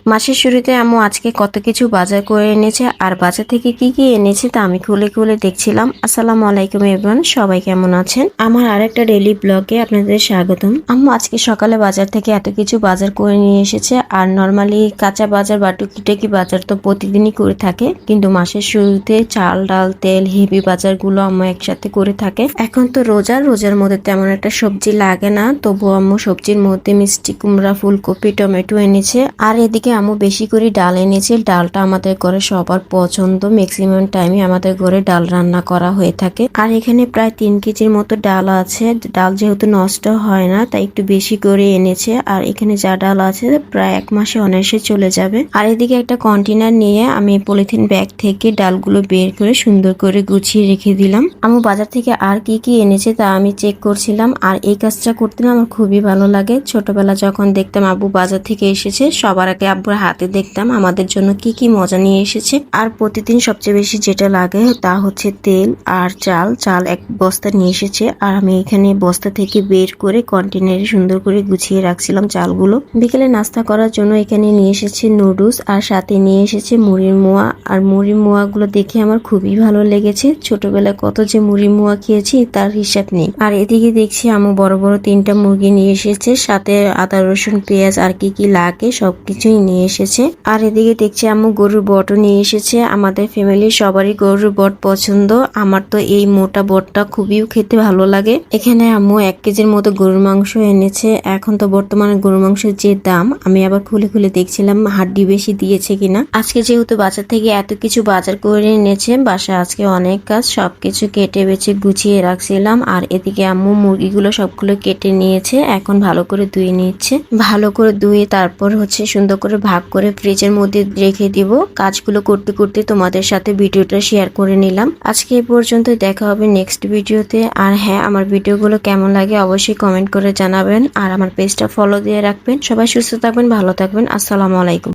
মাসের শুরুতে আম্মু আজকে কত কিছু বাজার করে এনেছে আর বাজার থেকে কি কি এনেছে তা আমি খুলে খুলে দেখছিলাম। আসসালামু আলাইকুম এভরিওয়ান, সবাই কেমন আছেন? আমার আরেকটা ডেইলি ব্লগে আপনাদের স্বাগতম। আম্মু আজকে সকালে বাজার থেকে এত কিছু বাজার করে নিয়ে এসেছে। আর নরমালি কাঁচা বাজার বা টুকিটাকি বাজার তো প্রতিদিনই করে থাকে, কিন্তু মাসের শুরুতে চাল ডাল তেল হেভি বাজারগুলো আম্মু একসাথে করে থাকে। এখন তো রোজার মধ্যে তেমন একটা সবজি লাগে না, তবু আম্মু সবজির মধ্যে মিষ্টি কুমড়া ফুলকপি টমেটো এনেছে। আর এদিকে আম্মু বেশি করে ডাল এনেছে। ডালটা আমাদের ঘরে সবার পছন্দ, ম্যাক্সিমাম টাইমে আমাদের ঘরে ডাল রান্না করা হয়ে থাকে। আর এখানে প্রায় 3 কেজির মতো ডাল আছে। ডাল যেহেতু নষ্ট হয় না তাই একটু বেশি করে এনেছে। আর এখানে যা ডাল আছে প্রায় 1 মাসে অনায়াসে চলে যাবে। আর এদিকে একটা কন্টেনার নিয়ে আমি পলিথিন ব্যাগ থেকে ডালগুলো বের করে সুন্দর করে গুছিয়ে রেখে দিলাম। আম্মু বাজার থেকে আর কি কি এনেছে তা আমি চেক করছিলাম। আর এই কাজটা করতে না আমার খুবই ভালো লাগে। ছোটবেলা যখন দেখতাম আব্বু বাজার থেকে এসেছে, সবার আগে আব্বুর হাতে দেখতাম আমাদের জন্য কি কি মজা নিয়ে এসেছে। আর প্রতিদিন সবচেয়ে বেশি যেটা লাগে তা হচ্ছে তেল আর চাল। চাল 1 বস্তা নিয়ে এসেছে, আর আমি এখানে বস্তা থেকে বের করে কন্টেনারে সুন্দর করে গুছিয়ে রাখছিলাম চালগুলো। বিকেলে নাস্তা করার জন্য এখানে নিয়ে এসেছে নুডলস, আর সাথে নিয়ে এসেছে মুড়ির মোয়া। আর মুড়ির মোয়া গুলো দেখে আমার খুবই ভালো লেগেছে। ছোটবেলায় কত যে মুড়ির মোয়া খেয়েছি তার হিসাব নেই। আর এদিকে দেখছি আম্মু বড় বড় 3টা মুরগি নিয়ে এসেছে, সাথে আদা রসুন পেঁয়াজ আর কি কি লাগে সবকিছুই নিয়ে এসেছে। আর এদিকে দেখছি আম্মু গরুর বটও নিয়ে এসেছে। আমাদের ফ্যামিলির সবারই গরুর বট পছন্দ। আমার তো এই মোটা বটটা খুবই খেতে ভালো লাগে। এখানে আম্মু 1 কেজির মতো গরুর মাংস এনেছে। এখন তো বর্তমানে গরুর মাংসের যে দাম, আমি আবার খুলে খুলে দেখছিলাম হাড্ডি বেশি দিয়েছে কিনা। আজকে যেহেতু বাজার থেকে এত কিছু বাজার করে এনেছে, বাসা আজকে অনেক কাজ, সবকিছু কেটে বেছে গুছিয়ে রাখছিলাম। আর এদিকে আম্মু মুরগিগুলো সবগুলো কেটে নিয়েছে, এখন ভালো করে ধুয়ে নিচ্ছে। ভালো করে ধুয়ে তারপর হচ্ছে সুন্দর করে ভাগ করে ফ্রিজের মধ্যে রেখে দিব। কাজগুলো করতে করতে তোমাদের সাথে ভিডিওটা শেয়ার করে নিলাম। আজকে এই পর্যন্ত, দেখা হবে নেক্সট ভিডিওতে। আর হ্যাঁ, আমার ভিডিওগুলো কেমন লাগে অবশ্যই কমেন্ট করে জানাবেন। আর আমার পেজটা ফলো দিয়ে রাখবেন। সবাই সুস্থ থাকবেন, ভালো থাকবেন। আসসালামু আলাইকুম।